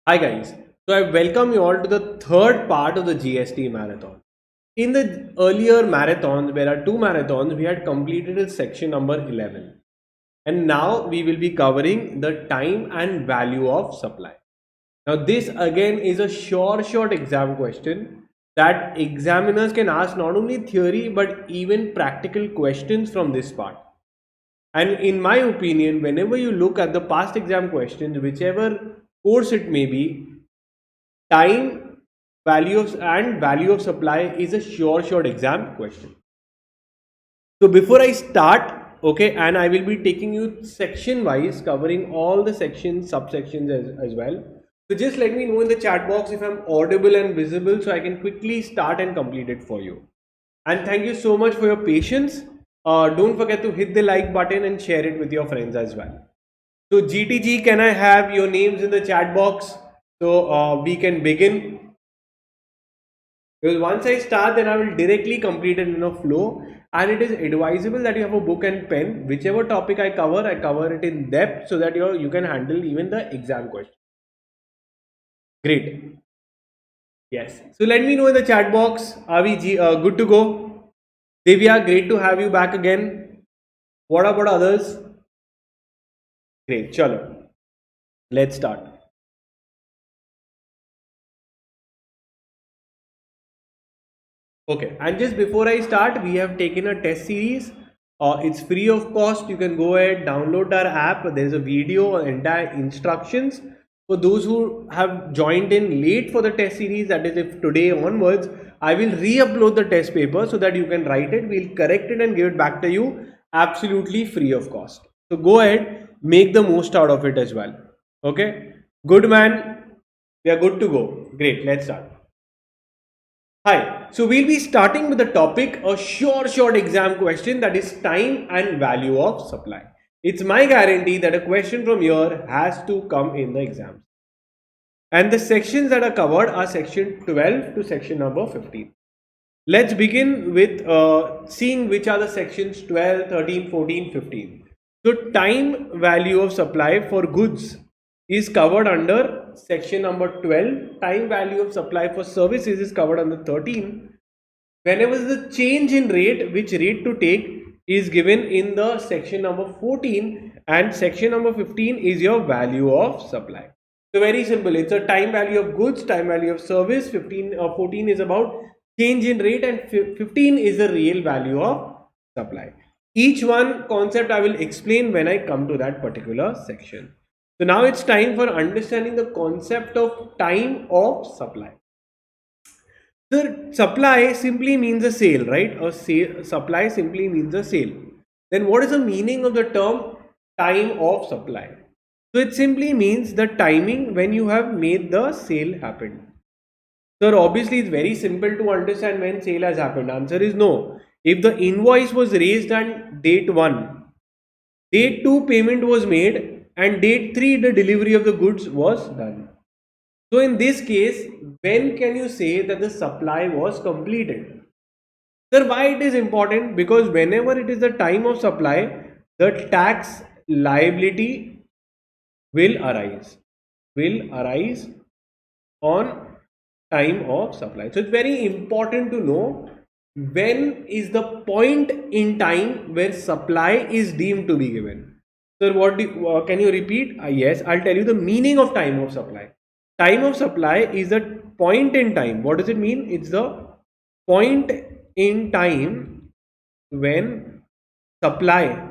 Hi guys, so I welcome you all to the third part of the GST marathon. In the earlier marathons, there are two marathons, we had completed a section number 11. And now we will be covering the time and value of supply. Now this again is a short exam question that examiners can ask not only theory but even practical questions from this part. And in my opinion, whenever you look at the past exam questions, whichever course it may be, time value of supply is a short exam question. So before I start, okay, and I will be taking you section wise, covering all the sections, subsections as well. So just let me know in the chat box if I'm audible and visible so I can quickly start and complete it for you. And thank you so much for your patience. Don't forget to hit the like button and share it with your friends as well. So GTG, can I have your names in the chat box so we can begin? Because once I start, then I will directly complete it in a flow, and it is advisable that you have a book and pen. Whichever topic I cover it in depth so that you can handle even the exam question. Great. Yes. So let me know in the chat box. Are we good to go? Divya, great to have you back again. What about others? Great. Chalo. Let's start. Okay, and just before I start, we have taken a test series. It's free of cost. You can go ahead, download our app. There's a video, entire instructions. For those who have joined in late for the test series, that is if today onwards, I will re-upload the test paper so that you can write it. We'll correct it and give it back to you absolutely free of cost. So go ahead, make the most out of it as well. Okay, good man. We are good to go. Great, let's start. Hi, so we'll be starting with the topic, a short exam question, that is time and value of supply. It's my guarantee that a question from here has to come in the exams. And the sections that are covered are section 12 to section number 15. Let's begin with seeing which are the sections 12, 13, 14, 15. So time value of supply for goods is covered under section number 12. Time value of supply for services is covered under 13. Whenever the change in rate, which rate to take, is given in the section number 14, and section number 15 is your value of supply. So very simple, it's a time value of goods, time value of service. 14 is about change in rate, and 15 is the real value of supply. Each one concept I will explain when I come to that particular section. So now it's time for understanding the concept of time of supply. The supply simply means a sale, right? Supply simply means a sale. Then what is the meaning of the term time of supply? So it simply means the timing when you have made the sale happen. Sir, obviously it's very simple to understand when sale has happened. Answer is no. If the invoice was raised on date 1, date 2 payment was made, and date 3 the delivery of the goods was done. So in this case, when can you say that the supply was completed? Sir, why it is important? Because whenever it is the time of supply, the tax liability will arise on time of supply. So it's very important to know when is the point in time where supply is deemed to be given. Sir, can you repeat? Yes, I'll tell you the meaning of time of supply. Time of supply is a point in time. What does it mean? It's the point in time when supply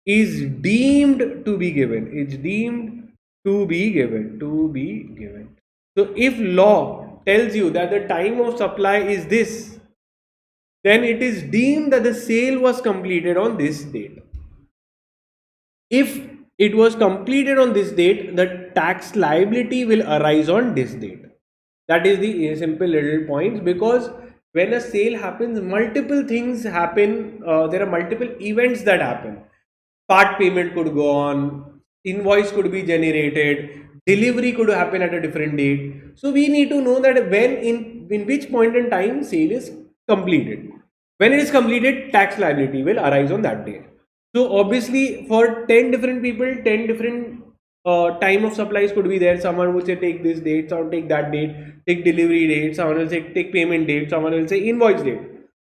is deemed to be given. It's deemed to be given. So if law tells you that the time of supply is this, then it is deemed that the sale was completed on this date. If it was completed on this date, the tax liability will arise on this date. That is the simple little points, because when a sale happens, multiple things happen. There are multiple events that happen. Part payment could go on, invoice could be generated, delivery could happen at a different date. So we need to know that when in which point in time sale is completed. When it is completed, tax liability will arise on that day. So obviously for 10 different people, 10 different time of supplies could be there. Someone will say take this date, someone take that date, take delivery date, someone will say take payment date, someone will say invoice date.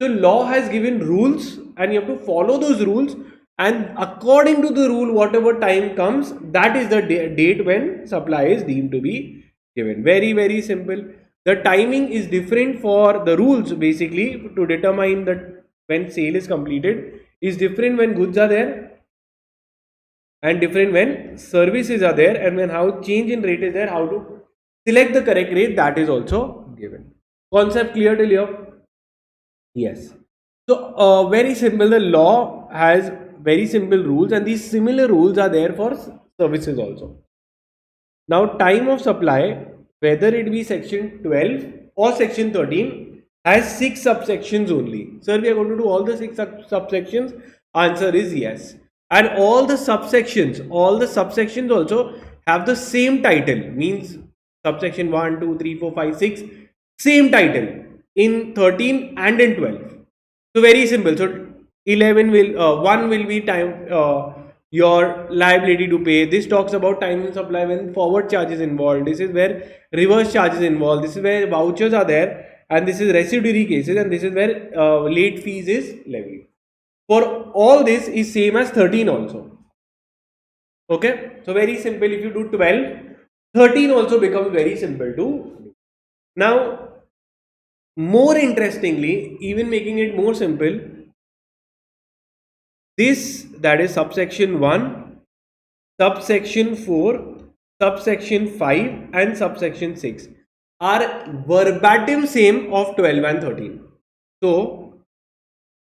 So law has given rules and you have to follow those rules, and according to the rule whatever time comes, that is the date when supply is deemed to be given. Very simple. The timing is different for the rules basically to determine that when sale is completed is different when goods are there and different when services are there, and when how change in rate is there, how to select the correct rate, that is also given. Concept clear till here? Yes. So very simple. The law has very simple rules, and these similar rules are there for services also. Now time of supply, whether it be section 12 or section 13, has 6 subsections only. Sir, we are going to do all the 6 subsections. Answer is yes. And all the subsections also have the same title, means subsection 1, 2, 3, 4, 5, 6, same title in 13 and in 12. So very simple. So 11 will 1 will be time your liability to pay. This talks about time and supply when forward charge is involved. This is where reverse charge is involved. This is where vouchers are there, and this is residuary cases, and this is where late fees is levied. For all this is same as 13 also. Okay, so very simple. If you do 12, 13 also becomes very simple to do. Now, more interestingly, even making it more simple, this, that is subsection 1, subsection 4, subsection 5 and subsection 6 are verbatim same of 12 and 13. So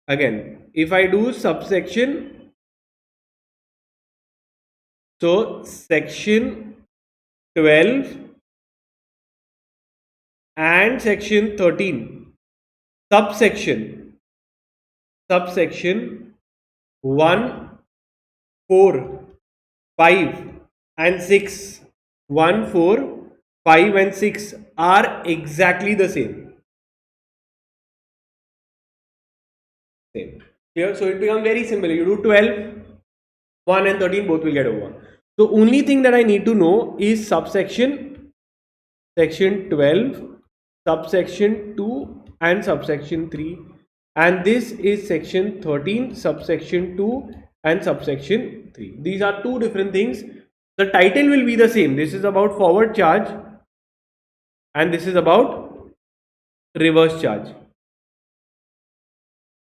again, if I do subsection, so section 12 and section 13, subsection 1, 4, 5 and 6, 1, 4, 5 and 6 are exactly the same. Here, so it becomes very simple. You do 12, 1 and 13, both will get over. So only thing that I need to know is subsection, section 12, subsection 2 and subsection 3, and this is section 13, subsection 2 and subsection 3. These are two different things. The title will be the same. This is about forward charge and this is about reverse charge.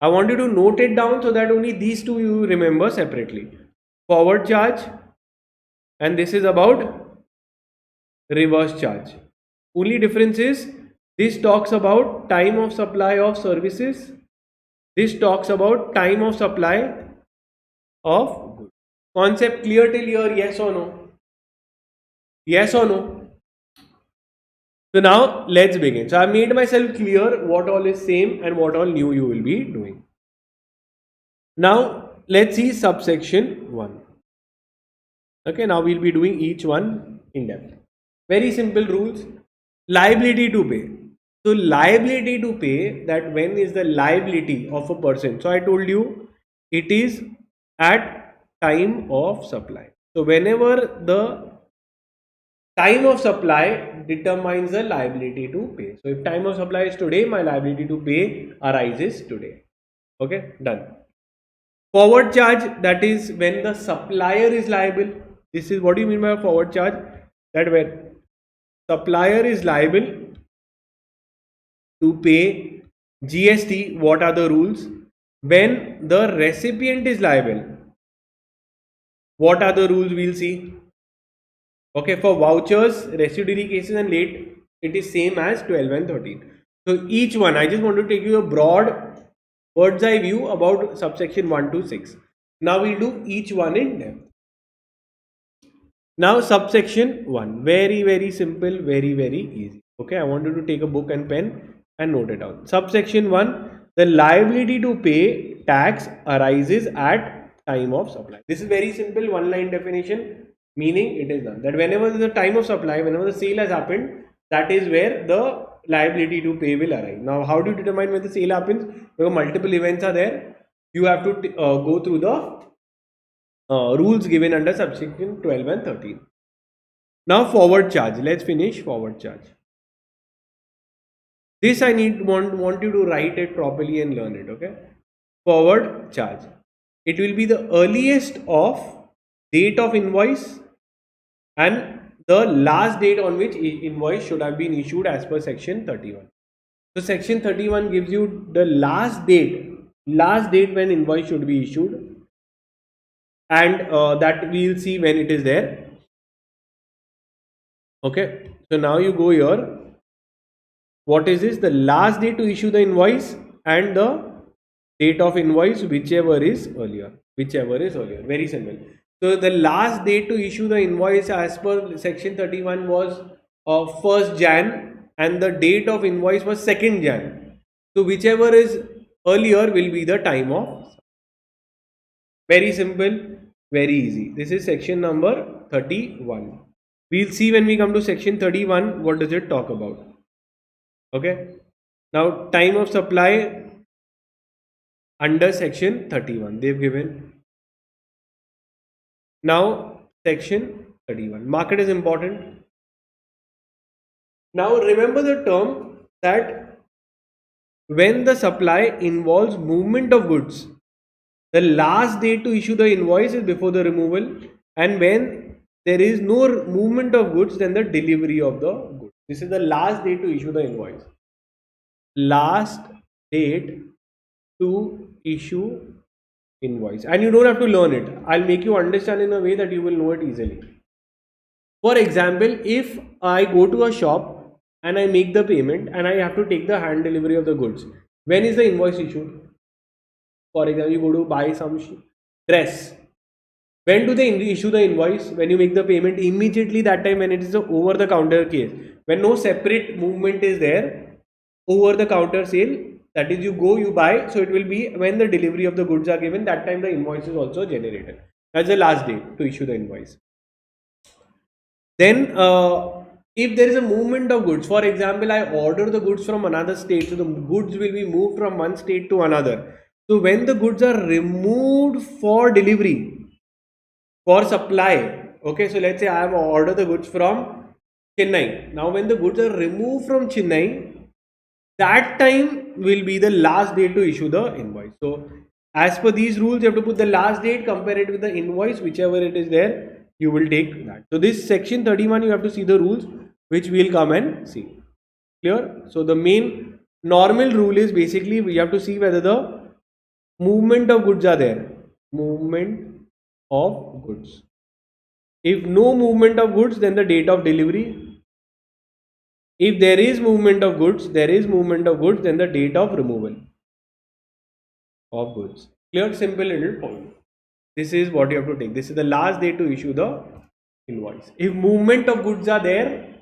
I want you to note it down so that only these two you remember separately. Forward charge, and this is about reverse charge. Only difference is this talks about time of supply of services. This talks about time of supply of goods. Concept clear till here? Yes or no? Yes or no? So now let's begin. So I made myself clear what all is same and what all new you will be doing. Now let's see subsection 1. Okay, now we'll be doing each one in depth. Very simple rules. Liability to pay. So liability to pay, that when is the liability of a person? So I told you it is at time of supply. So whenever the time of supply determines the liability to pay. So if time of supply is today, my liability to pay arises today. Okay, done. Forward charge, that is when the supplier is liable. This is what do you mean by a forward charge? That when supplier is liable to pay GST, what are the rules? When the recipient is liable, what are the rules? We'll see. Okay, for vouchers, residuary cases and late, it is same as 12 and 13. So each one, I just want to take you a broad bird's eye view about subsection 1 to 6. Now we'll do each one in depth. Now subsection 1, very simple, very easy. Okay, I want you to take a book and pen and note it down. Subsection 1, the liability to pay tax arises at time of supply. This is very simple, one line definition, meaning it is done. That whenever there is a time of supply, whenever the sale has happened, that is where the liability to pay will arise. Now how do you determine when the sale happens? Because multiple events are there. You have to go through the rules given under subsection 12 and 13. Now forward charge. Let's finish forward charge. This I want you to write it properly and learn it. Okay. Forward charge. It will be the earliest of date of invoice and the last date on which invoice should have been issued as per section 31. So section 31 gives you the last date when invoice should be issued, and that we will see when it is there. Okay, so now you go here. What is this? The last date to issue the invoice and the date of invoice, whichever is earlier. Very simple. So the last date to issue the invoice as per section 31 was 1st Jan, and the date of invoice was 2nd Jan. So whichever is earlier will be the time of. Very simple, very easy. This is section number 31. We'll see when we come to section 31 what does it talk about. Okay. Now time of supply under section 31 they've given. Now section 31. Market is important. Now remember the term that when the supply involves movement of goods, the last date to issue the invoice is before the removal, and when there is no movement of goods, then the delivery of the goods. This is the last date to issue the invoice. Last date to issue invoice, and you don't have to learn it. I'll make you understand in a way that you will know it easily. For example, if I go to a shop and I make the payment and I have to take the hand delivery of the goods, when is the invoice issued? For example, you go to buy some dress. When do they issue the invoice? When you make the payment, immediately that time when it is a over the counter case. When no separate movement is there, over the counter sale, that is you go, you buy. So it will be when the delivery of the goods are given, that time the invoice is also generated. That's the last date to issue the invoice. Then if there is a movement of goods, for example, I order the goods from another state, so the goods will be moved from one state to another. So when the goods are removed for delivery, for supply, okay, so let's say I have ordered the goods from Chennai. Now when the goods are removed from Chennai, that time will be the last date to issue the invoice. So as per these rules, you have to put the last date, compare it with the invoice, whichever it is there, you will take that. So this section 31, you have to see the rules, which we will come and see. Clear? So the main normal rule is basically we have to see whether the movement of goods are there. Movement of goods. If no movement of goods, then the date of delivery. If there is movement of goods, then the date of removal of goods. Clear? Simple little point. This is what you have to take. This is the last day to issue the invoice. If movement of goods are there,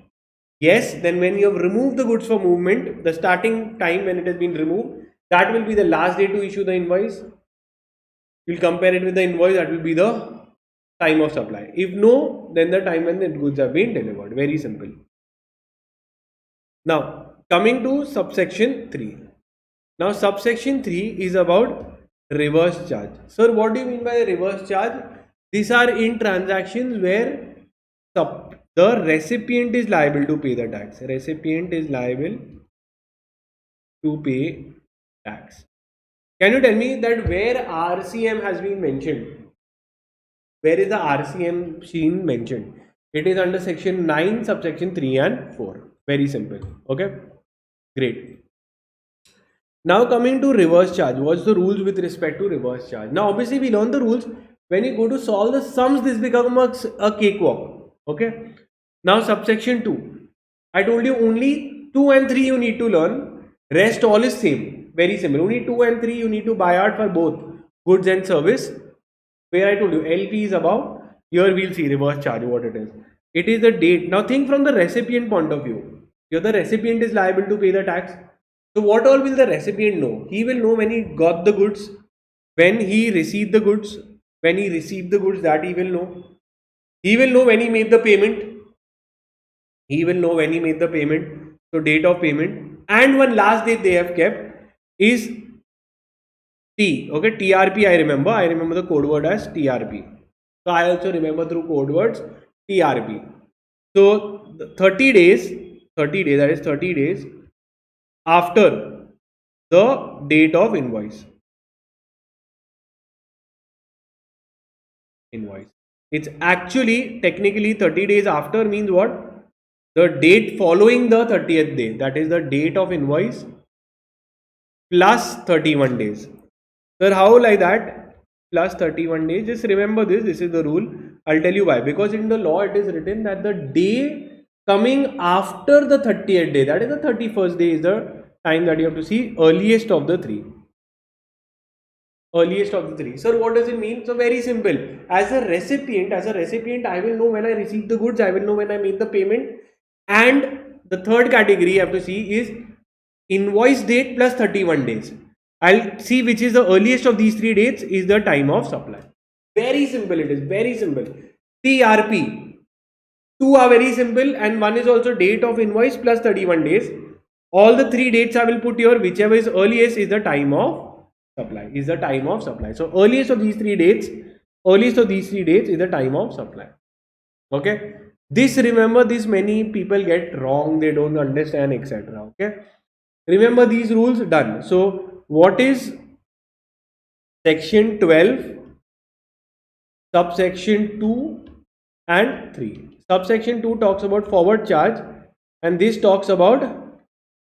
yes, then when you have removed the goods for movement, the starting time when it has been removed, that will be the last day to issue the invoice. You will compare it with the invoice, that will be the time of supply. If no, then the time when the goods have been delivered. Very simple. Now, coming to subsection 3. Now, subsection 3 is about reverse charge. Sir, what do you mean by reverse charge? These are in transactions where the recipient is liable to pay the tax. Recipient is liable to pay tax. Can you tell me that where RCM has been mentioned? Where is the RCM seen mentioned? It is under section 9, subsection 3 and 4. Very simple. Okay. Great. Now coming to reverse charge. What's the rules with respect to reverse charge? Now obviously we learn the rules. When you go to solve the sums, this becomes a cakewalk. Okay. Now subsection 2. I told you only 2 and 3 you need to learn. Rest all is same. Very simple. Only 2 and 3 you need to buy out for both goods and service. Where I told you LP is above. Here we'll see reverse charge what it is. It is the date. Now think from the recipient point of view. Here the recipient is liable to pay the tax. So what all will the recipient know? He will know when he got the goods, when he received the goods, when he received the goods, that he will know. He will know when he made the payment. He will know when he made the payment. So date of payment. And one last date they have kept is T. Okay, TRP I remember. I remember the code word as TRP. So I also remember through code words TRP. So 30 days, 30 days, that is 30 days after the date of invoice. It's actually technically 30 days after means what? The date following the 30th day, that is the date of invoice plus 31 days. Sir, how like that? Plus 31 days. Just remember this is the rule. I'll tell you why. Because in the law it is written that the day coming after the 30th day, that is the 31st day, is the time that you have to see, earliest of the three. Earliest of the three. Sir, what does it mean? So very simple. As a recipient, I will know when I receive the goods, I will know when I make the payment. And the third category you have to see is invoice date plus 31 days. I'll see which is the earliest of these three dates is the time of supply. Very simple it is, very simple. TRP. Two are very simple and one is also date of invoice plus 31 days. All the three dates I will put here, whichever is earliest is the time of supply, is the time of supply. So earliest of these three dates is the time of supply. Okay. This, remember, this many people get wrong, they don't understand, etc. Okay. Remember these rules, done. So what is section 12, subsection 2 and 3? Subsection 2 talks about forward charge and this talks about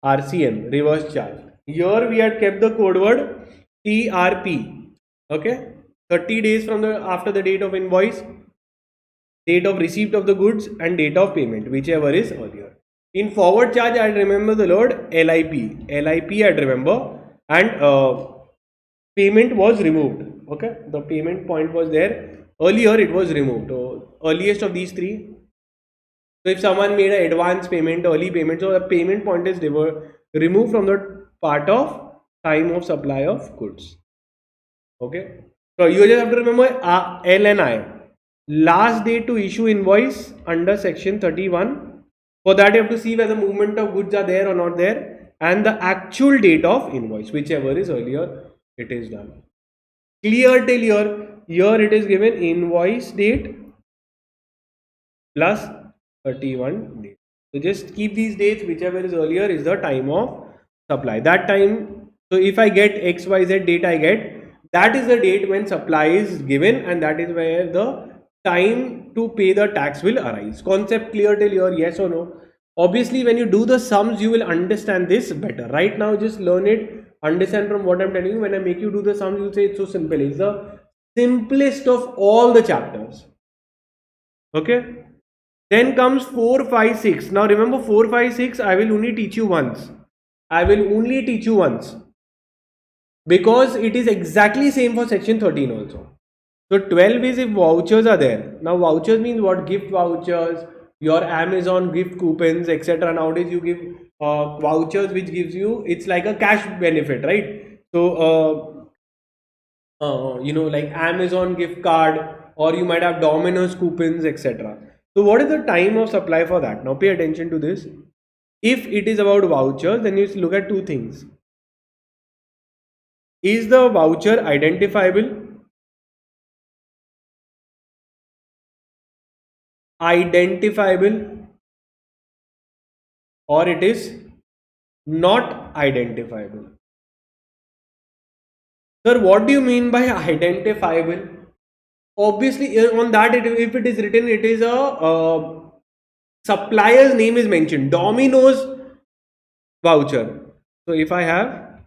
RCM, reverse charge. Here we had kept the code word TRP. Okay, 30 days from the after the date of invoice, date of receipt of the goods and date of payment, whichever is earlier. In forward charge, I remember the word LIP. LIP I remember, and payment was removed. Okay, the payment point was there. Earlier it was removed. So earliest of these three. So if someone made an advance payment, early payment, so the payment point is removed from the part of time of supply of goods. Okay. So you just have to remember L and I. Last day to issue invoice under section 31. For that you have to see whether movement of goods are there or not there, and the actual date of invoice, whichever is earlier, it is done. Clear till here. Here it is given invoice date plus 31 days. So just keep these dates, whichever is earlier is the time of supply. That time, so if I get XYZ date I get, that is the date when supply is given, and that is where the time to pay the tax will arise. Concept clear till here, yes or no? Obviously when you do the sums you will understand this better. Right now just learn it, understand from what I'm telling you. When I make you do the sums, you'll say it's so simple. It's the simplest of all the chapters. Okay. Then comes 4, 5, 6. Now remember 4, 5, 6 I will only teach you once. Because it is exactly same for section 13 also. So 12 is if vouchers are there. Now vouchers means what? Gift vouchers, your Amazon gift coupons, etc. Nowadays you give vouchers which gives you, it's like a cash benefit, right? So like Amazon gift card, or you might have Domino's coupons, etc. So what is the time of supply for that? Now pay attention to this. If it is about vouchers, then you look at two things. Is the voucher identifiable? Or it is not identifiable? Sir, what do you mean by identifiable? Obviously on that, if it is written, it is a supplier's name is mentioned. Domino's voucher. So if I have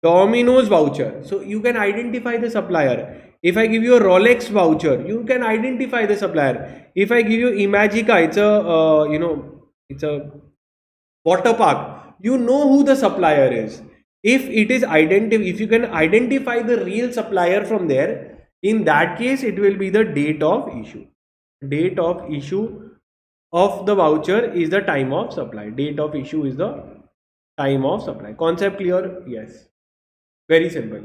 Domino's voucher, so you can identify the supplier. If I give you a Rolex voucher, you can identify the supplier. If I give you Imagica, it's a it's a water park, you know who the supplier is. If it is if you can identify the real supplier from there, in that case it will be the date of issue. Date of issue of the voucher is the time of supply. Date of issue is the time of supply. Concept clear? Yes. Very simple.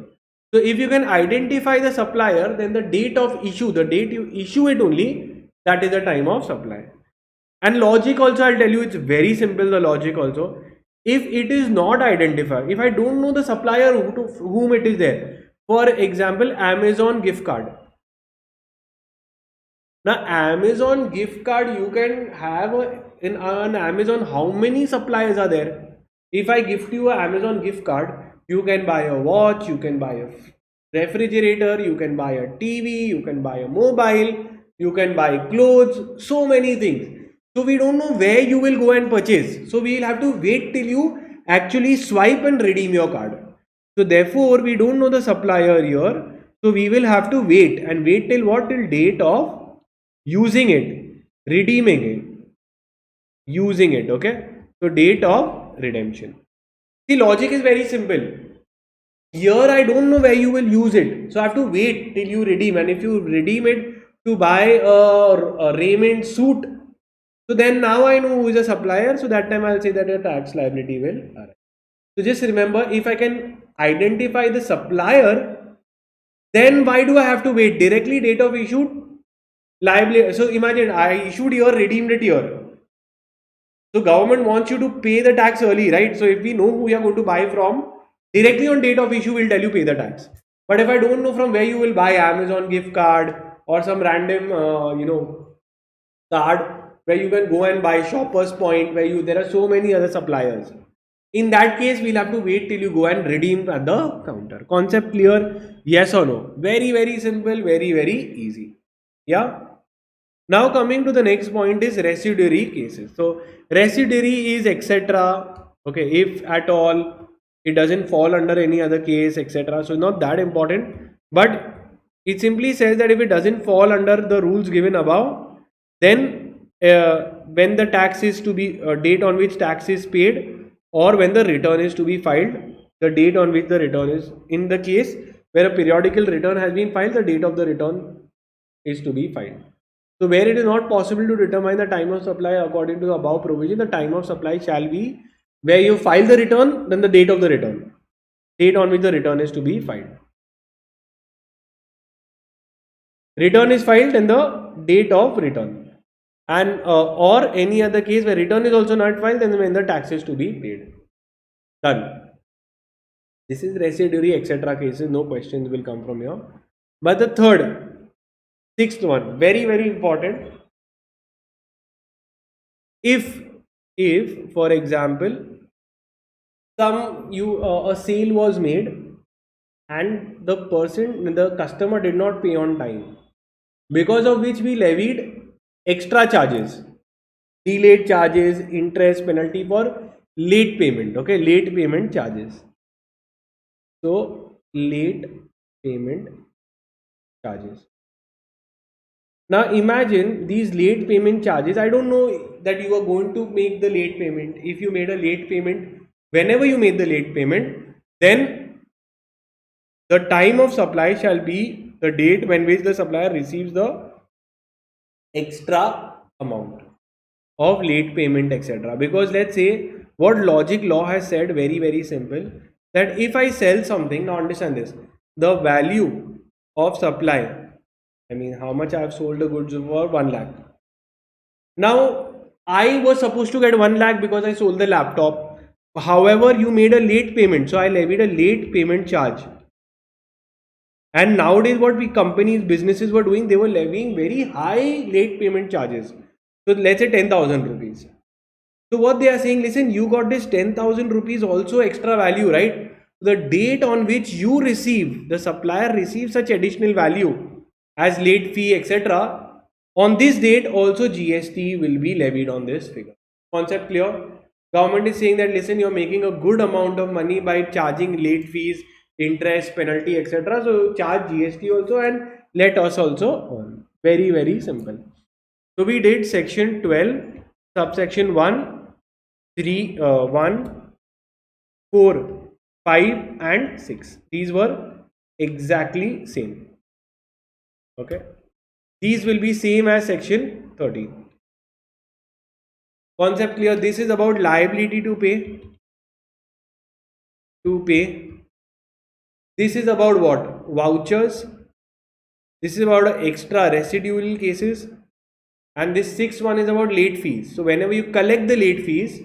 So if you can identify the supplier, then the date of issue, the date you issue it only, that is the time of supply. And logic also, I'll tell you, it's very simple, the logic also. If it is not identified, if I don't know the supplier to whom it is there, for example, Amazon gift card. Now Amazon gift card, you can have in an Amazon, how many suppliers are there? If I gift you a Amazon gift card, you can buy a watch, you can buy a refrigerator, you can buy a TV, you can buy a mobile, you can buy clothes, so many things. So we don't know where you will go and purchase. So we will have to wait till you actually swipe and redeem your card. So therefore we don't know the supplier here. So we will have to wait, and wait till what? Till date of using it, redeeming it, using it. Okay. So date of redemption. The logic is very simple. Here I don't know where you will use it. So I have to wait till you redeem. And if you redeem it to buy a Raymond suit, so then now I know who is a supplier. So that time I'll say that a tax liability will arise. So just remember, if I can identify the supplier, then why do I have to wait? Directly date of issued, liability. So imagine I issued here, redeemed it here. So government wants you to pay the tax early, right? So if we know who we are going to buy from, directly on date of issue we'll tell you pay the tax. But if I don't know from where you will buy, Amazon gift card or some random card where you can go and buy, Shoppers Point, where there are so many other suppliers. In that case, we'll have to wait till you go and redeem at the counter. Concept clear? Yes or no? Very, very simple, very, very easy. Yeah. Now coming to the next point is residuary cases. So residuary is etc. Okay, if at all it doesn't fall under any other case, etc. So not that important, but it simply says that if it doesn't fall under the rules given above, then when the tax is to be date on which tax is paid, or when the return is to be filed, the date on which the return is. In the case where a periodical return has been filed, the date of the return is to be filed. So where it is not possible to determine the time of supply according to the above provision, the time of supply shall be where you file the return, then the date of the return, date on which the return is to be filed. Return is filed and the date of return. And or any other case where return is also not filed, then when the tax is to be paid. Done. This is residuary etc. cases. No questions will come from here. But the third, sixth one, very, very important. If for example, a sale was made and the customer did not pay on time, because of which we levied extra charges, delayed charges, interest, penalty for late payment. Okay, late payment charges. So late payment charges. Now imagine these late payment charges. I don't know that you are going to make the late payment. If you made a late payment, whenever you made the late payment, then the time of supply shall be the date when which the supplier receives the extra amount of late payment etc. Because let's say what logic law has said, very, very simple, that if I sell something, now understand this, the value of supply, I mean how much I have sold the goods for 1 lakh. Now I was supposed to get 1 lakh because I sold the laptop. However, you made a late payment, so I levied a late payment charge. And nowadays what businesses were doing, they were levying very high late payment charges. So let's say 10,000 rupees. So what they are saying, listen, you got this 10,000 rupees also extra value, right? The date on which you receive, the supplier receives such additional value as late fee etc. On this date also GST will be levied on this figure. Concept clear? Government is saying that listen, you are making a good amount of money by charging late fees, interest, penalty etc. So charge GST also and let us also earn. Very, very simple. So we did section 12, subsection 1, 3, 1, 4, 5 and 6. These were exactly same. Okay. These will be same as section 13. Concept clear? This is about liability to pay. This is about what? Vouchers. This is about extra residual cases. And this sixth one is about late fees. So whenever you collect the late fees,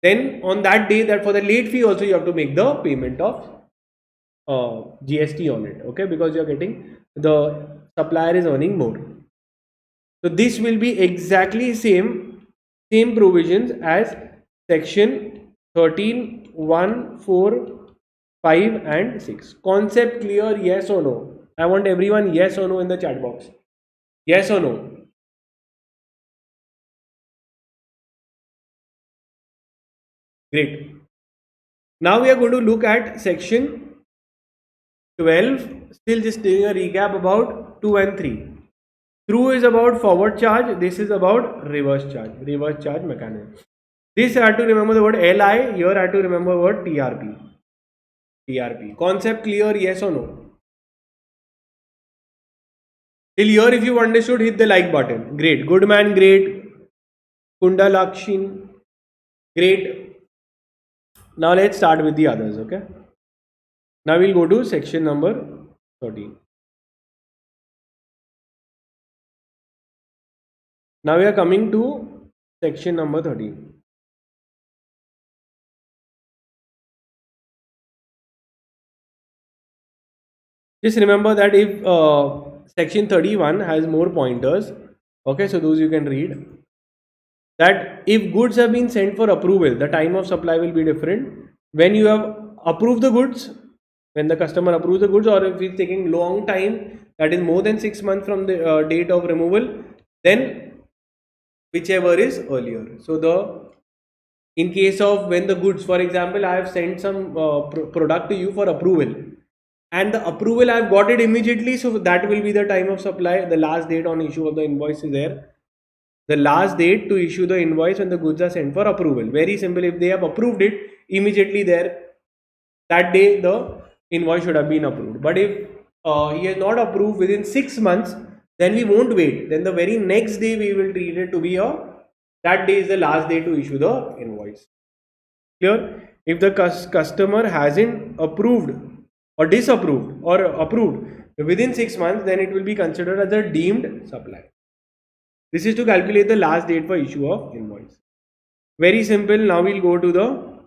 then on that day, that for the late fee also you have to make the payment of GST on it. Okay, because you are getting, the supplier is earning more. So this will be exactly same provisions as section 13, 1, 4, 5 and 6. Concept clear, yes or no? I want everyone yes or no in the chat box. Yes or no? Great. Now we are going to look at section 12. Still just doing a recap about 2 and 3. Through is about forward charge. This is about reverse charge mechanism. This I had to remember the word LI. Here I had to remember the word TRP. TRP. Concept clear, yes or no? Till here, if you understood, hit the like button. Great. Good man, great. Kundalakshin, great. Now let's start with the others, okay? Now we'll go to section number 13. Now we are coming to section number 13. Just remember that if section 31 has more pointers, okay, so those you can read. That if goods have been sent for approval, the time of supply will be different. When you have approved the goods, when the customer approves the goods, or if it's taking long time, that is more than 6 months from the date of removal, then whichever is earlier. So in case of when the goods, for example, I have sent some product to you for approval, and the approval I have got it immediately, so that will be the time of supply. The last date on issue of the invoice is there. The last date to issue the invoice when the goods are sent for approval. Very simple. If they have approved it immediately there, that day the invoice should have been approved. But if he has not approved within 6 months, then we won't wait. Then the very next day we will treat it to be that day is the last day to issue the invoice. Clear? If the customer hasn't approved or disapproved or approved within 6 months, then it will be considered as a deemed supply. This is to calculate the last date for issue of invoice. Very simple. Now we'll go to the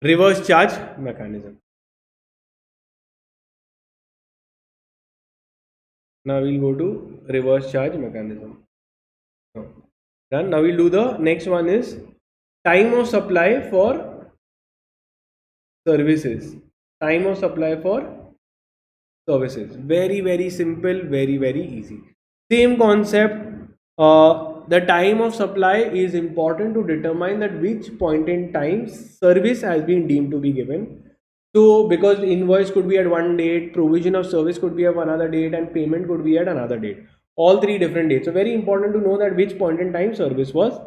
reverse charge mechanism. Now we'll go to reverse charge mechanism. Done. Now we'll do the next one is time of supply for services. Time of supply for services. Very simple, very easy. Same concept. The time of supply is important to determine that which point in time service has been deemed to be given. So because the invoice could be at one date, provision of service could be at another date, and payment could be at another date. All three different dates. So very important to know that which point in time service was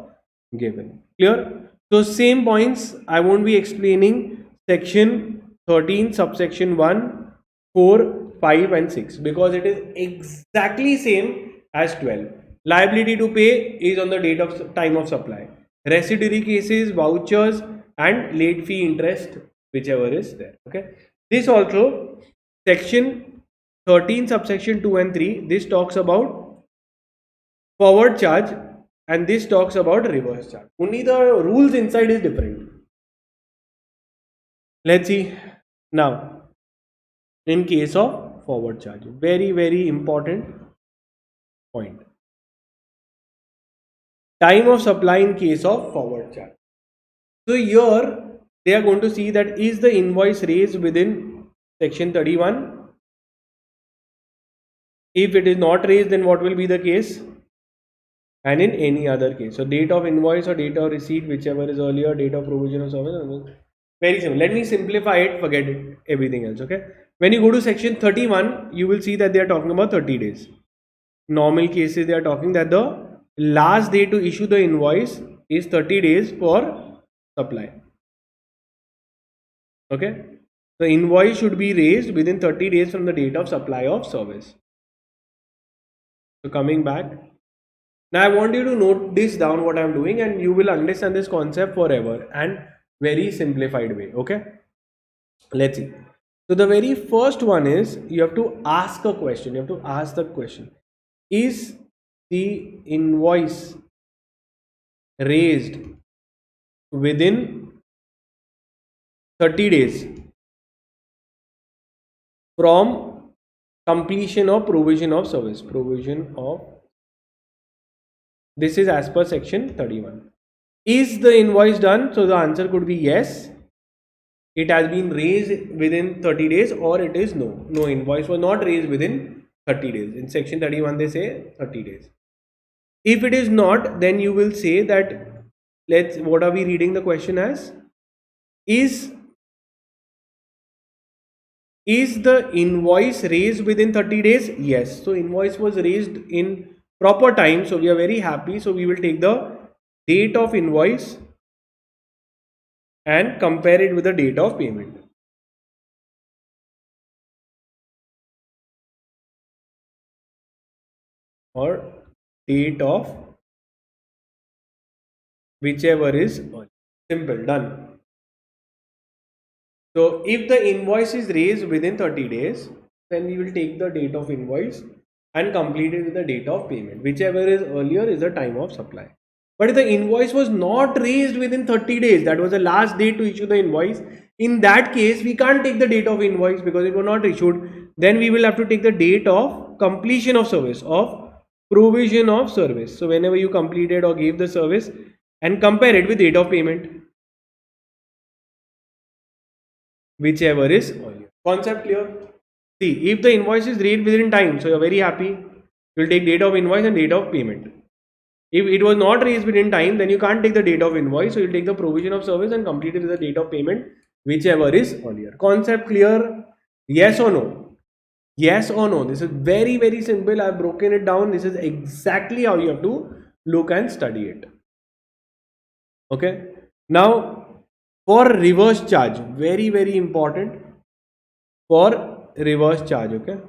given. Clear? So same points I won't be explaining section 13 subsection 1, 4, 5 and 6 because it is exactly same as 12. Liability to pay is on the date of time of supply. Residuary cases, vouchers and late fee interest, whichever is there. Okay. This also section 13 subsection 2 and 3, this talks about forward charge and this talks about reverse charge. Only the rules inside is different. Let's see now in case of forward charge. Very important point. Time of supply in case of forward charge. So here they are going to see that is the invoice raised within section 31. If it is not raised, then what will be the case? And in any other case. So date of invoice or date of receipt, whichever is earlier, date of provision of service. Very simple. Let me simplify it, forget it, everything else. Okay. When you go to section 31, you will see that they are talking about 30 days. Normal cases, they are talking that the last day to issue the invoice is 30 days for supply. Okay. The invoice should be raised within 30 days from the date of supply of service. So coming back. Now I want you to note this down what I am doing and you will understand this concept forever and very simplified way. Okay. Let's see. So the very first one is you have to ask a question. You have to ask the question. Is the invoice raised within 30 days from completion or provision of service. Provision of, this is as per section 31. Is the invoice done? So the answer could be yes. It has been raised within 30 days, or it is no. No, invoice was not raised within 30 days. In section 31 they say 30 days. If it is not, then you will say that, what are we reading the question as? Is the invoice raised within 30 days? Yes. So invoice was raised in proper time. So we are very happy. So we will take the date of invoice and compare it with the date of payment. Or date of whichever is simple, done. So if the invoice is raised within 30 days, then we will take the date of invoice and complete it with the date of payment. Whichever is earlier is the time of supply. But if the invoice was not raised within 30 days, that was the last date to issue the invoice, in that case we can't take the date of invoice because it was not issued. Then we will have to take the date of completion of service, of provision of service. So whenever you completed or gave the service, and compare it with date of payment, whichever is earlier. Concept clear? See, if the invoice is raised within time, so you are very happy, you will take date of invoice and date of payment. If it was not raised within time, then you can't take the date of invoice, so you will take the provision of service and complete it with the date of payment, whichever is earlier. Concept clear? Yes or no? Yes or no? This is very, very simple. I have broken it down. This is exactly how you have to look and study it. Okay. Now, for reverse charge, very, very important for reverse charge. Okay.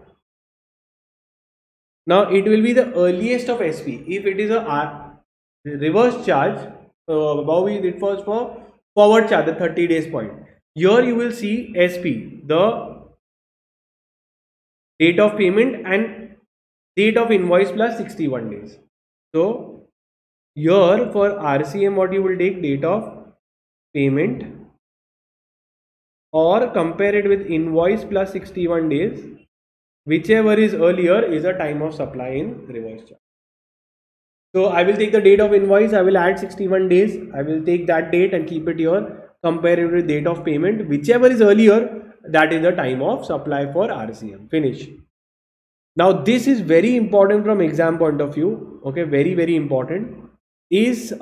Now it will be the earliest of SP. If it is a reverse charge, how we did first for forward charge, the 30 days point. Here you will see SP, the date of payment and date of invoice plus 61 days. So here for RCM, what you will take, date of payment, or compare it with invoice plus 61 days. Whichever is earlier is the time of supply in reverse charge. So I will take the date of invoice, I will add 61 days, I will take that date and keep it here, compare it with date of payment. Whichever is earlier, that is the time of supply for RCM. Finish. Now this is very important from exam point of view. Okay, very, very important is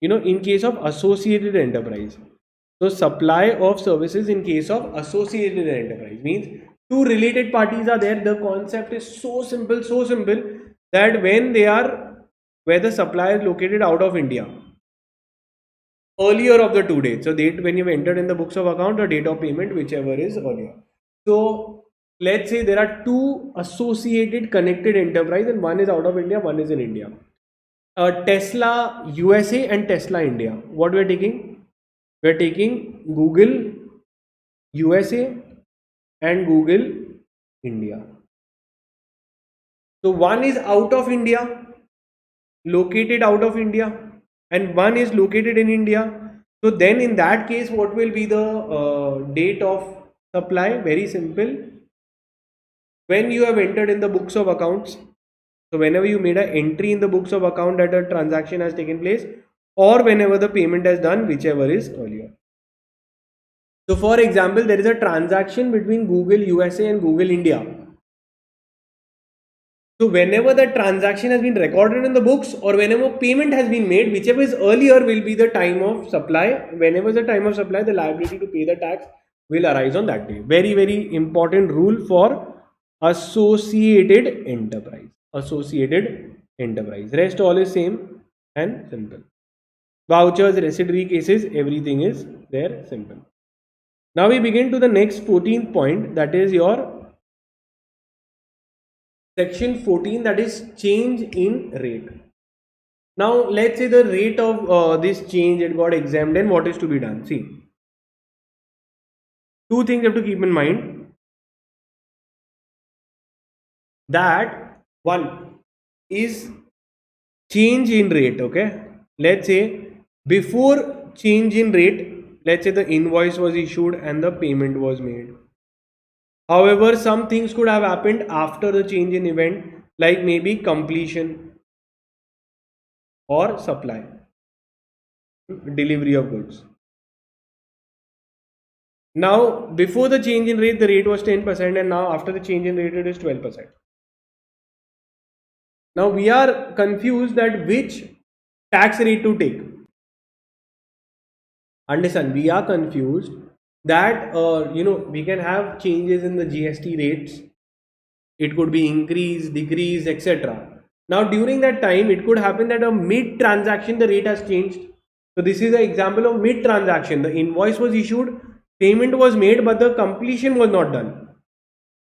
in case of associated enterprise. So supply of services in case of associated enterprise means two related parties are there. The concept is so simple that where the supplier is located out of India, earlier of the 2 dates. So date when you've entered in the books of account or date of payment, whichever is earlier. So let's say there are two associated connected enterprise and one is out of India, one is in India. Tesla USA and Tesla India. What we are taking? We are taking Google USA and Google India. So one is out of India, located out of India, and one is located in India. So then in that case, what will be the date of supply? Very simple. When you have entered in the books of accounts, so whenever you made an entry in the books of account that a transaction has taken place, or whenever the payment has done, whichever is earlier. So for example, there is a transaction between Google USA and Google India. So whenever the transaction has been recorded in the books or whenever payment has been made, whichever is earlier will be the time of supply. Whenever the time of supply, the liability to pay the tax will arise on that day. Very, very important rule for associated enterprise. Associated enterprise. Rest all is same and simple. Vouchers, residuary cases, everything is there, simple. Now we begin to the next 14th point, that is your section 14, that is change in rate. Now let's say the rate of this change, it got examined, and what is to be done? See, two things you have to keep in mind. That one is change in rate. Okay, let's say before change in rate, let's say the invoice was issued and the payment was made. However, some things could have happened after the change in event, like maybe completion or supply, delivery of goods. Now, before the change in rate, the rate was 10%, and now after the change in rate, it is 12%. Now, we are confused that which tax rate to take. Understand, we are confused that we can have changes in the GST rates. It could be increase, decrease, etc. Now, during that time, it could happen that a mid transaction the rate has changed. So this is an example of mid transaction. The invoice was issued, payment was made, but the completion was not done,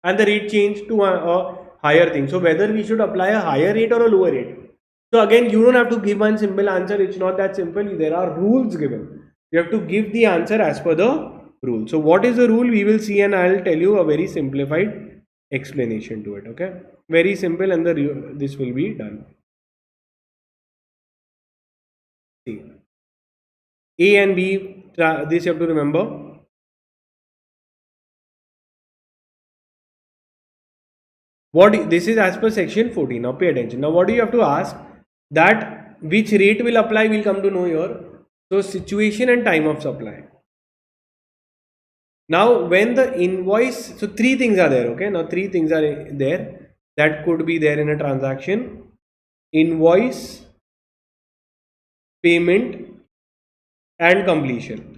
and the rate changed to a higher thing. So whether we should apply a higher rate or a lower rate. So again, you don't have to give one simple answer. It's not that simple. There are rules given. You have to give the answer as per the rule. So what is the rule? We will see, and I'll tell you a very simplified explanation to it. Okay, very simple, and this will be done. See, A and B, this you have to remember. What this is as per section 14. Now pay attention. Now what do you have to ask? That which rate will apply, we'll come to know here. So situation and time of supply. Now when the invoice, so three things are there. Okay, now three things are there that could be there in a transaction: invoice, payment, and completion.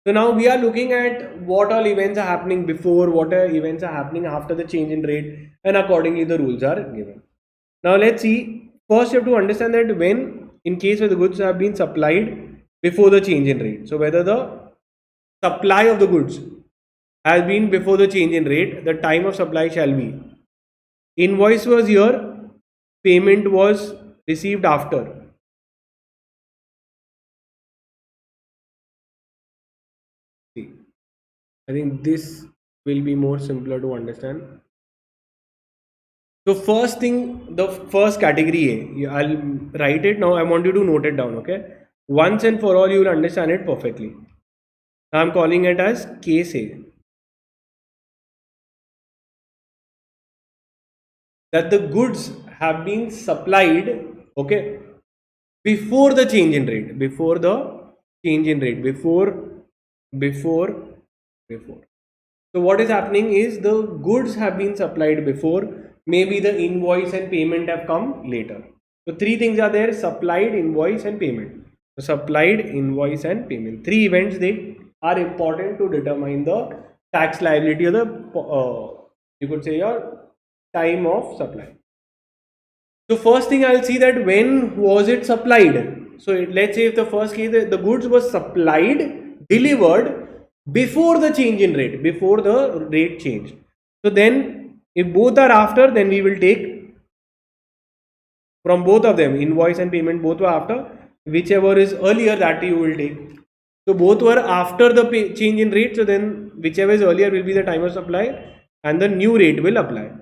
So now we are looking at what all events are happening before, what are events are happening after the change in rate, and accordingly the rules are given. Now let's see. First you have to understand that when, in case where the goods have been supplied before the change in rate. So whether the supply of the goods has been before the change in rate, the time of supply shall be: invoice was here, payment was received after. See, I think this will be more simpler to understand. So first thing, the first category A, I'll write it now. I want you to note it down, okay? Once and for all, you will understand it perfectly. Now I'm calling it as case A. That the goods have been supplied, okay, before the change in rate, before the change in rate, before. So what is happening is the goods have been supplied before, maybe the invoice and payment have come later. So three things are there: supplied, invoice, and payment. So supplied, invoice, and payment. Three events, they are important to determine the tax liability or the you could say your time of supply. So first thing I'll see that when was it supplied. So let's say if the first case the goods was supplied, delivered before the change in rate, before the rate changed. So then if both are after, then we will take from both of them, invoice and payment both were after. Whichever is earlier, that you will take. So both were after the change in rate, so then whichever is earlier will be the time of supply, and the new rate will apply.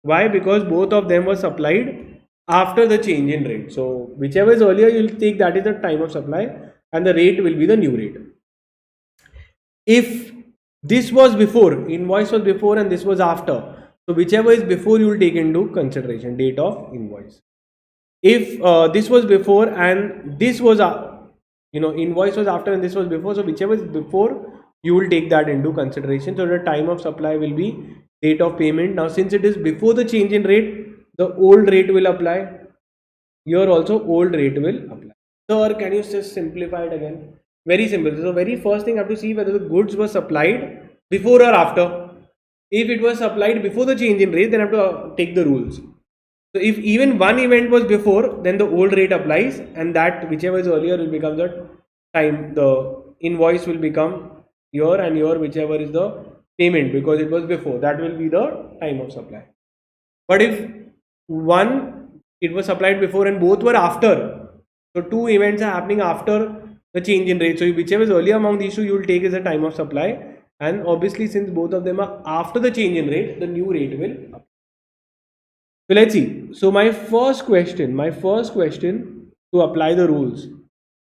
Why? Because both of them were supplied after the change in rate. So whichever is earlier, you will take, that is the time of supply, and the rate will be the new rate. If this was before, invoice was before and this was after, so whichever is before you will take into consideration, date of invoice. If this was before and this was invoice was after and this was before, so whichever is before you will take that into consideration. So the time of supply will be date of payment. Now since it is before the change in rate, the old rate will apply. Here also old rate will apply. Sir, can you just simplify it again? Very simple. So very first thing I have to see whether the goods were supplied before or after. If it was supplied before the change in rate, then I have to take the rules. So if even one event was before, then the old rate applies, and that whichever is earlier will become the time. The invoice will become here, and here whichever is the payment, because it was before, that will be the time of supply. But if one, it was supplied before and both were after, so two events are happening after the change in rate. So whichever is earlier among these two, you will take as the time of supply, and obviously since both of them are after the change in rate, the new rate will apply. So let's see. So my first question to apply the rules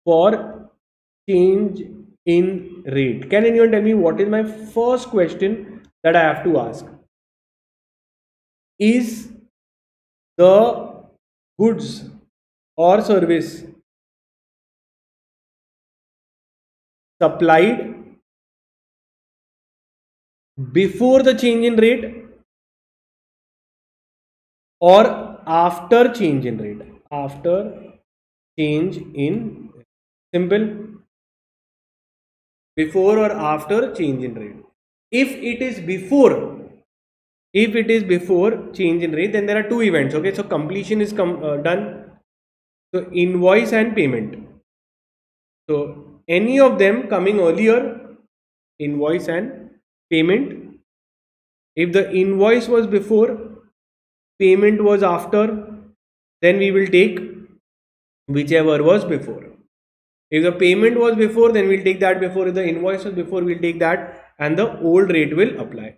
for change in rate. Can anyone tell me what is my first question that I have to ask? Is the goods or service supplied before the change in rate or after change in rate? After change in, simple, before or after change in rate. If it is before, change in rate, then there are two events. Okay, so completion is done. So invoice and payment. So any of them coming earlier, invoice and payment. If the invoice was before, payment was after, then we will take whichever was before. If the payment was before, then we'll take that before. If the invoice was before, we'll take that, and the old rate will apply.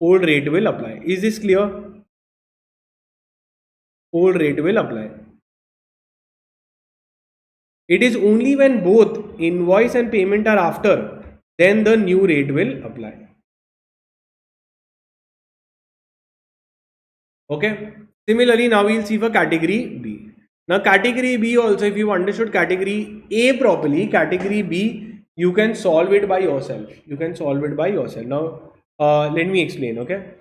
Old rate will apply. Is this clear? Old rate will apply. It is only when both invoice and payment are after, then the new rate will apply. Okay. Similarly, now we'll see for category B. Now category B also, if you understood category A properly, category B, you can solve it by yourself. You can solve it by yourself. Now let me explain. Okay.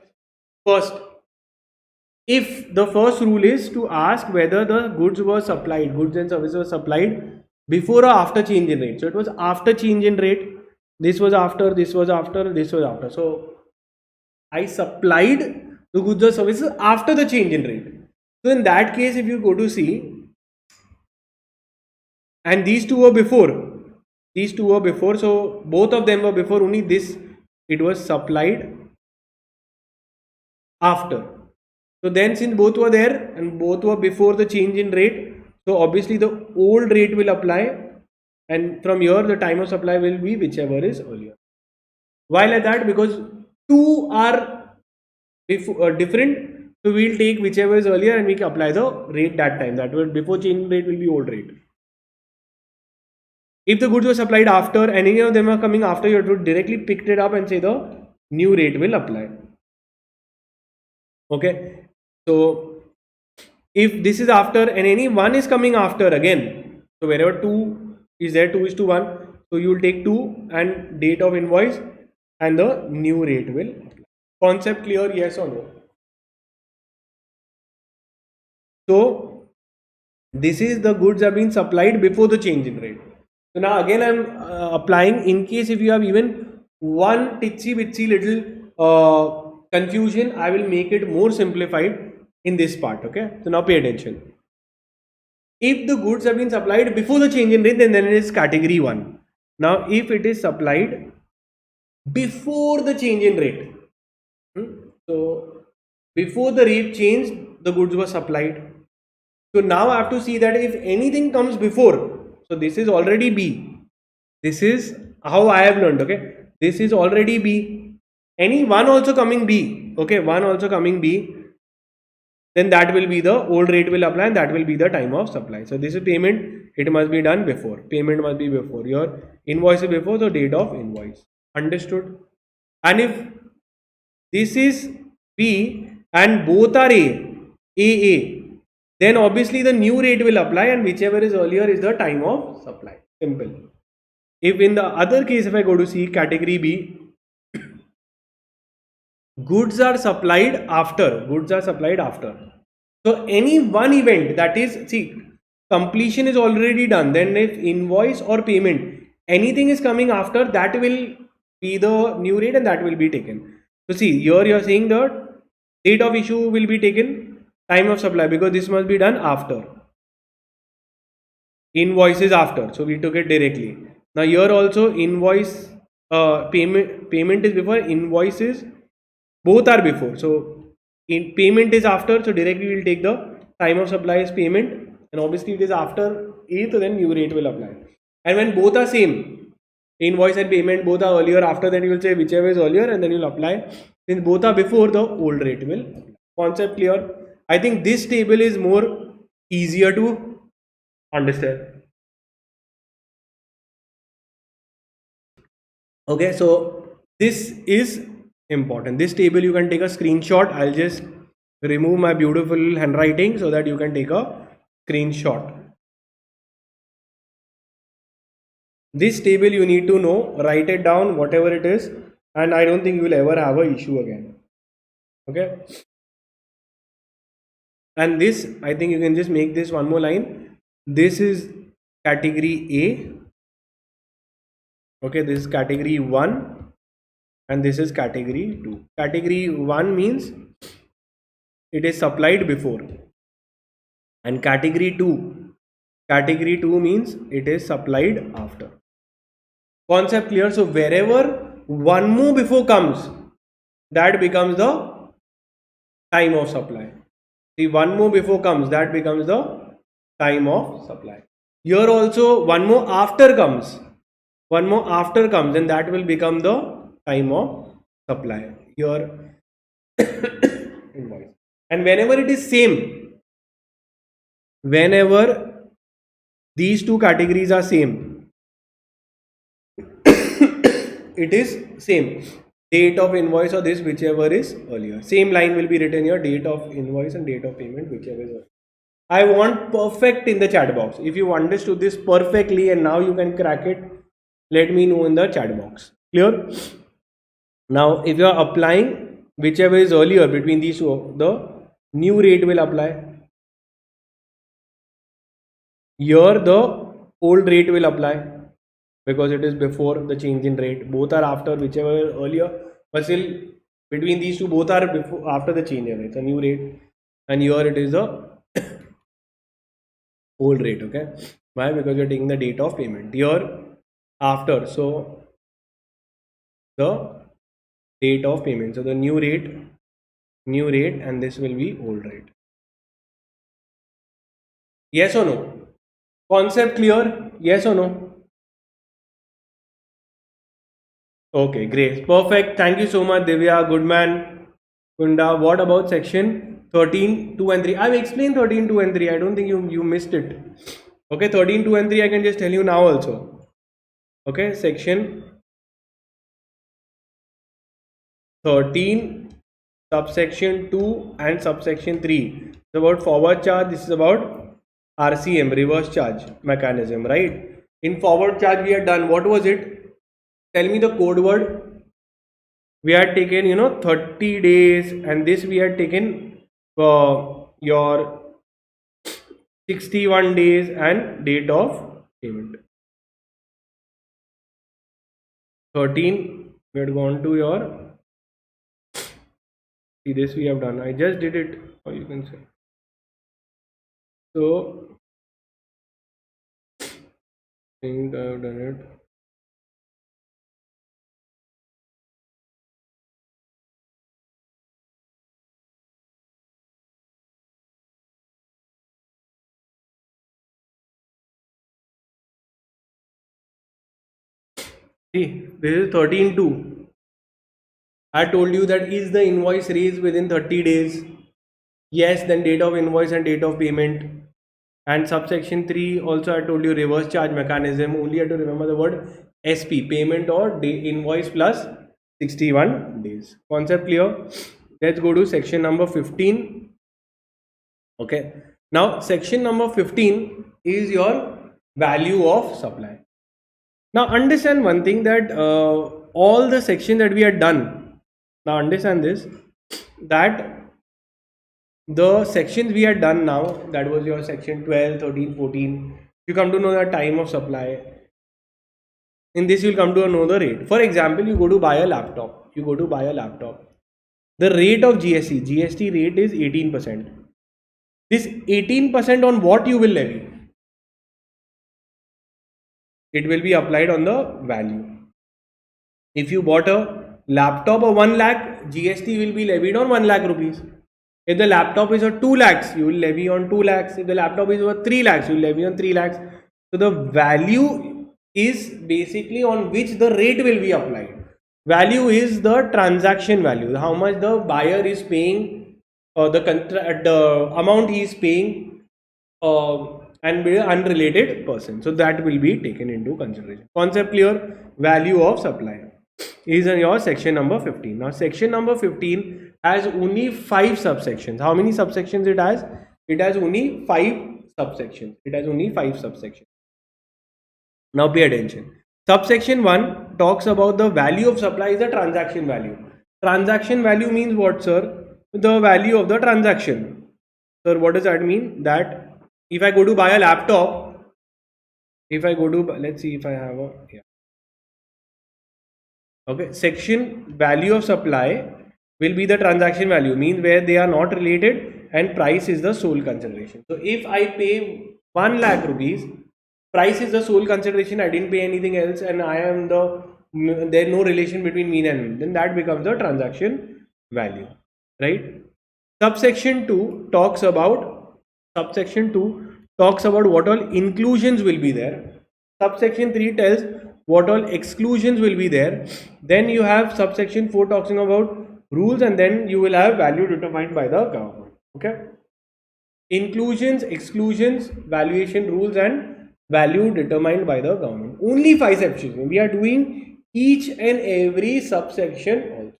First, if the first rule is to ask whether the goods were supplied, goods and services were supplied before or after change in rate. So it was after change in rate. This was after, this was after, this was after. So I supplied the goods or services after the change in rate. So in that case, if you go to see, and these two were before, so both of them were before, only this, it was supplied after. So then since both were there and both were before the change in rate, so obviously the old rate will apply, and from here the time of supply will be whichever is earlier. Why like that? Because two are different, so we'll take whichever is earlier and we can apply the rate that time. That will, before change rate will be old rate. If the goods were supplied after and any of them are coming after, you have to directly pick it up and say the new rate will apply. Okay, so if this is after and any one is coming after again, so wherever 2 is there, 2:1, so you will take 2 and date of invoice and the new rate will apply. Concept clear? Yes or no? So this is the goods have been supplied before the change in rate. So now again I am applying, in case if you have even one titsy bitsy little confusion, I will make it more simplified in this part. Okay, so now pay attention. If the goods have been supplied before the change in rate, then it is category 1. Now if it is supplied before the change in rate, so before the rate changed, the goods were supplied. So now I have to see that if anything comes before, so this is already B. This is how I have learned. Okay, this is already B. Any one also coming B. Okay, one also coming B. Then that will be the old rate will apply and that will be the time of supply. So this is payment. It must be done before. Payment must be before. Your invoice is before the date of invoice. Understood? And if this is B and both are A, then obviously the new rate will apply and whichever is earlier is the time of supply. Simple. If in the other case, if I go to C, category B, goods are supplied after. So any one event, that is, see, completion is already done. Then if invoice or payment, anything is coming after, that will be the new rate and that will be taken. So see, here you are saying the date of issue will be taken, time of supply, because this must be done after. Invoice is after, so we took it directly. Now here also invoice, payment is before, invoices both are before. So in payment is after, so directly we will take the time of supply is payment, and obviously it is after A, so then new rate will apply. And when both are same, invoice and payment both are earlier, after that you will say whichever is earlier and then you will apply. Since both are before, the old rate will apply. Concept clear? I think this table is more easier to understand. Okay, so this is important. This table you can take a screenshot. I'll just remove my beautiful handwriting so that you can take a screenshot. This table you need to know, write it down, whatever it is, and I don't think you will ever have an issue again. Okay. And this, I think you can just make this one more line. This is category A. Okay, this is category 1 and this is category 2. Category 1 means it is supplied before, and category 2 means it is supplied after. Concept clear? So wherever one more before comes, that becomes the time of supply. The one more before comes, that becomes the time of supply. Here also one more after comes. One more after comes, and that will become the time of supply. Here invoice. And whenever it is same, whenever these two categories are same, it is same. Date of invoice or this, whichever is earlier. Same line will be written here, date of invoice and date of payment, whichever is earlier. I want perfect in the chat box. If you understood this perfectly and now you can crack it, let me know in the chat box. Clear? Now, if you are applying whichever is earlier between these two, the new rate will apply. Here, the old rate will apply because it is before the change in rate. Both are after, whichever is earlier, but still between these two, both are before after the change in rate. It's a new rate, and here it is the old rate. Okay, why? Because you're taking the date of payment. Here after, so the date of payment. So the new rate, and this will be old rate. Yes or no? Concept clear? Yes or no? Okay, great. Perfect. Thank you so much, Divya. Good man. Kunda. What about section 13, 2 and 3? I've explained 13, 2 and 3. I don't think you missed it. Okay, 13, 2 and 3 I can just tell you now also. Okay, section 13, subsection 2 and subsection 3. It's about forward charge. This is about RCM, reverse charge mechanism, right? In forward charge we had done, what was it? Tell me the code word. We had taken 30 days, and this we had taken your 61 days and date of payment. 13 we had gone to your, see, this we have done. I just did it, or you can say. So I think I have done it. See, this is 13.2. I told you that is the invoice raised within 30 days. Yes, then date of invoice and date of payment. And subsection 3 also I told you reverse charge mechanism. Only have to remember the word SP, payment or invoice plus 61 days. Concept clear? Let's go to section number 15. Okay. Now section number 15 is your value of supply. Now understand one thing, that all the section that we had done, now understand this, that the sections we had done now, that was your section 12, 13, 14, you come to know the time of supply. In this you will come to know the rate. For example, you go to buy a laptop. The rate of GST rate is 18%. This 18% on what you will levy? It will be applied on the value. If you bought a laptop of 1 lakh, GST will be levied on 1 lakh rupees. If the laptop is of 2 lakhs, you will levy on 2 lakhs. If the laptop is worth 3 lakhs, you will levy on 3 lakhs. So the value is basically on which the rate will be applied. Value is the transaction value, how much the buyer is paying, the amount he is paying, and be an unrelated person. So that will be taken into consideration. Concept clear? Value of supply. is in your section number 15. Now section number 15 has only 5 subsections. How many subsections it has? It has only 5 subsections. It has only 5 subsections. Now pay attention. Subsection 1 talks about the value of supply is the transaction value. Transaction value means what, sir? The value of the transaction. Sir, what does that mean? That if I go to buy a laptop, if I go to, let's see if I have a, yeah. Okay, section value of supply will be the transaction value, means where they are not related and price is the sole consideration. So if I pay 1 lakh rupees, price is the sole consideration, I didn't pay anything else, and I am there is no relation between me and him, then that becomes the transaction value, right? Subsection 2 talks about what all inclusions will be there. Subsection 3 tells what all exclusions will be there. Then you have subsection 4 talking about rules, and then you will have value determined by the government. Okay, inclusions, exclusions, valuation rules, and value determined by the government. Only 5 sections. We are doing each and every subsection also.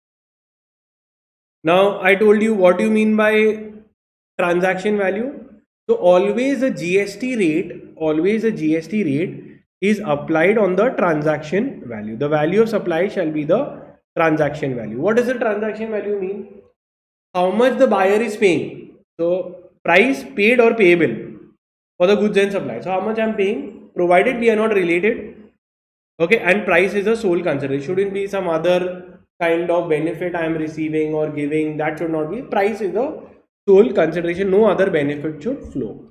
Now I told you what you mean by transaction value. So always a GST rate is applied on the transaction value. The value of supply shall be the transaction value. What does the transaction value mean? How much the buyer is paying. So price paid or payable for the goods and supply. So how much I am paying, provided we are not related. Okay, and price is a sole consideration. Shouldn't be some other kind of benefit I am receiving or giving. That should not be. Price is the sole consideration. No other benefit should flow.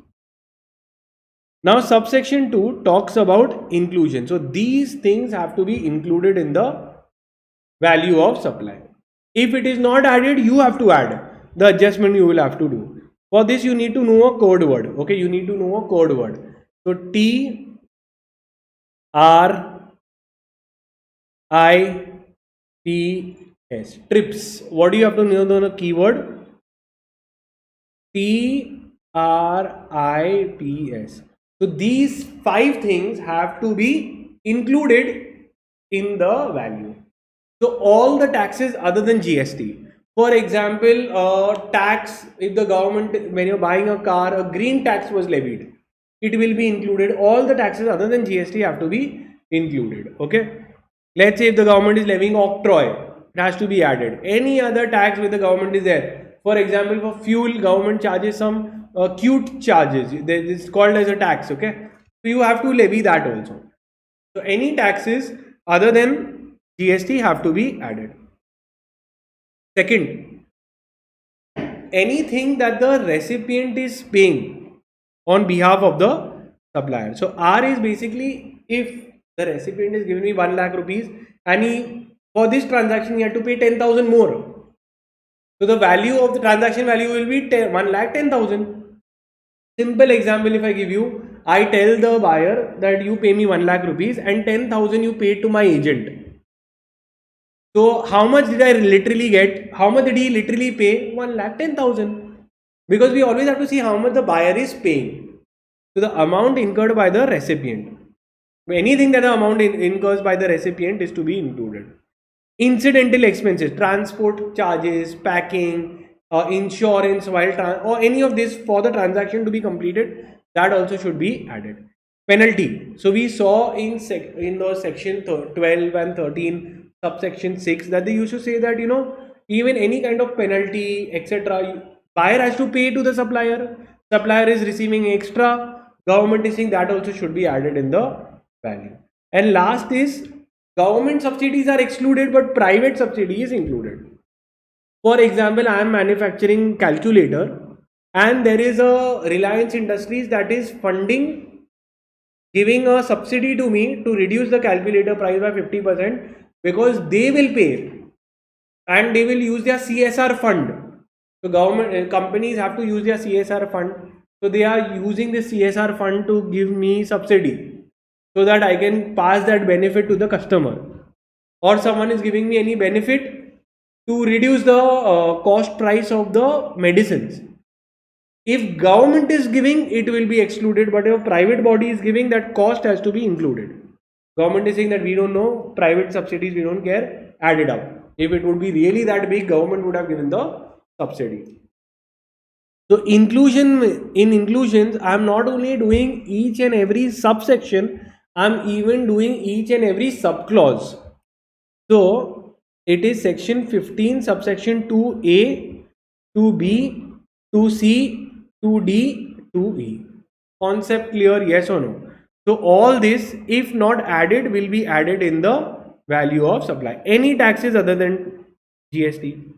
Now subsection 2 talks about inclusion. So these things have to be included in the value of supply. If it is not added, you have to add. The adjustment you will have to do. For this you need to know a code word. Okay, you need to know a code word. So TRIPS. TRIPS. What do you have to know the keyword? TRIPS. So these 5 things have to be included in the value. So all the taxes other than GST. For example, tax, if the government, when you're buying a car, a green tax was levied, it will be included. All the taxes other than GST have to be included. Okay. Let's say if the government is levying octroi, it has to be added. Any other tax with the government is there. For example, for fuel, government charges some cute charges. It's called as a tax. Okay. So you have to levy that also. So any taxes other than GST have to be added. Second, anything that the recipient is paying on behalf of the supplier. So R is basically if the recipient is giving me 1 lakh rupees and for this transaction he had to pay 10,000 more. So the value of the transaction value will be 1 lakh 10,000. Simple example if I give you, I tell the buyer that you pay me 1 lakh rupees and 10,000 you paid to my agent. So how much did I literally get? How much did he literally pay? 1 lakh 10,000. Because we always have to see how much the buyer is paying. So the amount incurred by the recipient. Anything that the amount incurs by the recipient is to be included. Incidental expenses, transport charges, packing, insurance or any of this for the transaction to be completed, that also should be added. Penalty. So we saw in the section 12 and 13, subsection 6, that they used to say that even any kind of penalty, etc., buyer has to pay to the supplier. Supplier is receiving extra. Government is saying that also should be added in the value. And last is government subsidies are excluded, but private subsidy is included. For example, I am manufacturing calculator and there is a Reliance Industries that is giving a subsidy to me to reduce the calculator price by 50% because they will pay and they will use their CSR fund. So government companies have to use their CSR fund. So they are using the CSR fund to give me subsidy so that I can pass that benefit to the customer. Or someone is giving me any benefit to reduce the cost price of the medicines. If government is giving, it will be excluded, but if a private body is giving, that cost has to be included. Government is saying that we don't know, private subsidies we don't care, add it up. If it would be really that big, government would have given the subsidy. So in inclusions, I'm not only doing each and every subsection, I'm even doing each and every subclause. So it is section 15, subsection 2A, 2B, 2C, 2D, 2E. Concept clear, yes or no? So all this, if not added, will be added in the value of supply. Any taxes other than GST,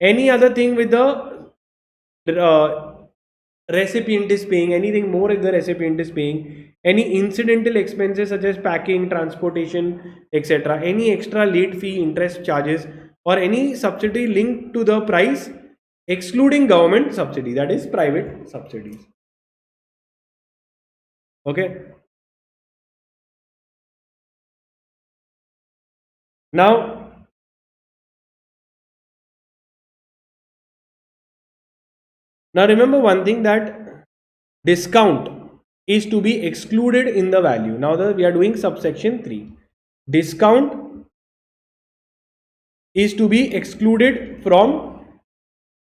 any other thing with the recipient is paying, anything more if the recipient is paying, any incidental expenses such as packing, transportation, etc., any extra late fee, interest charges, or any subsidy linked to the price, excluding government subsidy, that is private subsidies. Okay. Now remember one thing, that discount is to be excluded in the value. Now that we are doing subsection 3, discount is to be excluded from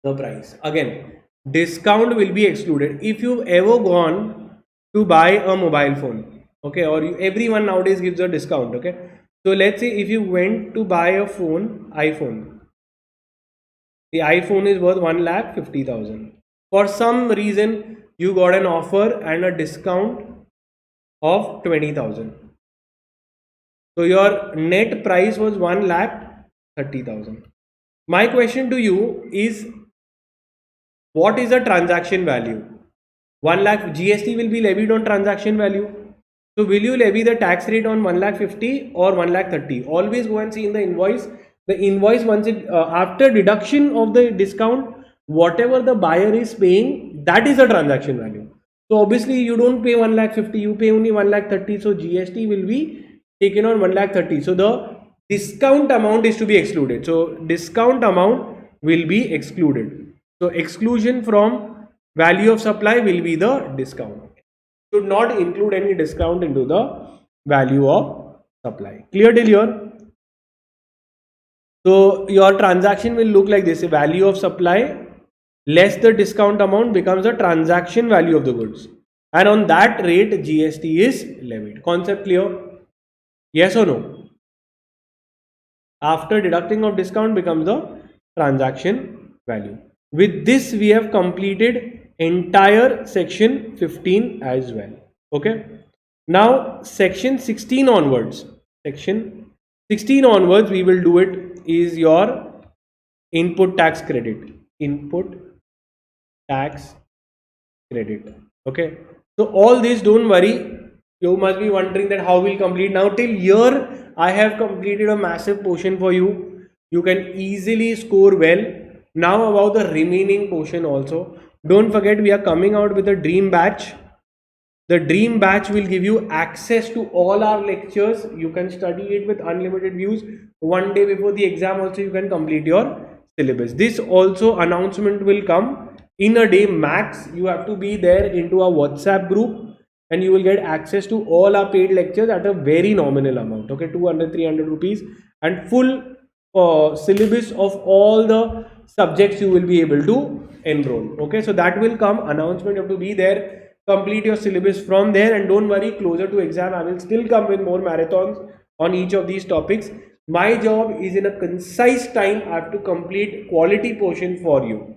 the price. Again, discount will be excluded. If you've ever gone to buy a mobile phone, okay, or everyone nowadays gives a discount, okay. So let's say if you went to buy a phone, iPhone, the iPhone is worth 1,50,000. For some reason, you got an offer and a discount of 20,000. So your net price was 1,30,000. My question to you is, what is the transaction value? 1 lakh GST will be levied on transaction value. So will you levy the tax rate on 1,50,000 or 1,30,000? Always go and see in the invoice. The invoice, once it after deduction of the discount, whatever the buyer is paying, that is the transaction value. So obviously you don't pay 1,50,000, you pay only 1,30,000. So GST will be taken on 1,30,000. So the discount amount is to be excluded. So discount amount will be excluded. So exclusion from value of supply will be the discount. Should not include any discount into the value of supply. Clear till here? So your transaction will look like this: a value of supply less the discount amount becomes the transaction value of the goods, and on that rate GST is levied. Concept clear? Yes or no? After deducting of discount becomes the transaction value. With this we have completed entire section 15 as well. Okay. Now section 16 onwards. Section 16 onwards we will do it is your input tax credit. Input tax credit. Okay. So all this, don't worry. You must be wondering that how we'll complete. Now till here I have completed a massive portion for you. You can easily score well. Now about the remaining portion also. Don't forget, we are coming out with a dream batch. The dream batch will give you access to all our lectures. You can study it with unlimited views. One day before the exam also you can complete your syllabus. This also announcement will come in a day max. You have to be there into our WhatsApp group and you will get access to all our paid lectures at a very nominal amount. Okay, 200-300 rupees and full syllabus of all the subjects you will be able to enroll. Okay, so that will come announcement. You have to be there, complete your syllabus from there, and don't worry, closer to exam I will still come with more marathons on each of these topics. My job is in a concise time I have to complete quality portion for you.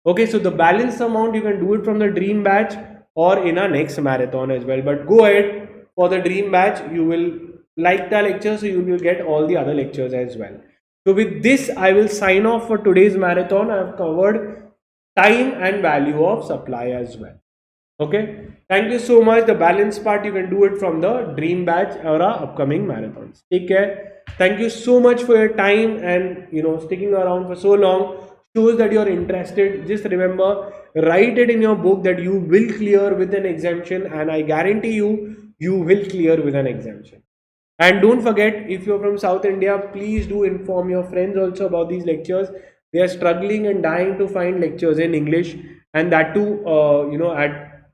Okay, so the balance amount you can do it from the dream batch or in our next marathon as well. But go ahead for the dream batch. You will like the lecture, so you will get all the other lectures as well. So with this I will sign off for today's marathon. I have covered time and value of supply as well. Okay, thank you so much. The balance part you can do it from the dream batch or our upcoming marathons. Take care. Thank you so much for your time and sticking around for so long. Shows that you're interested. Just remember, write it in your book that you will clear with an exemption, and I guarantee you will clear with an exemption. And don't forget, if you're from South India, please do inform your friends also about these lectures. They are struggling and dying to find lectures in English, and that too at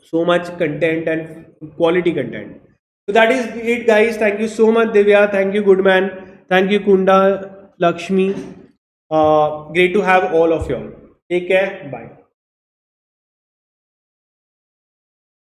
so much content and quality content. So that is it, guys. Thank you so much, Divya. Thank you, Goodman. Thank you, Kunda, Lakshmi. Great to have all of you all. Take care. Bye.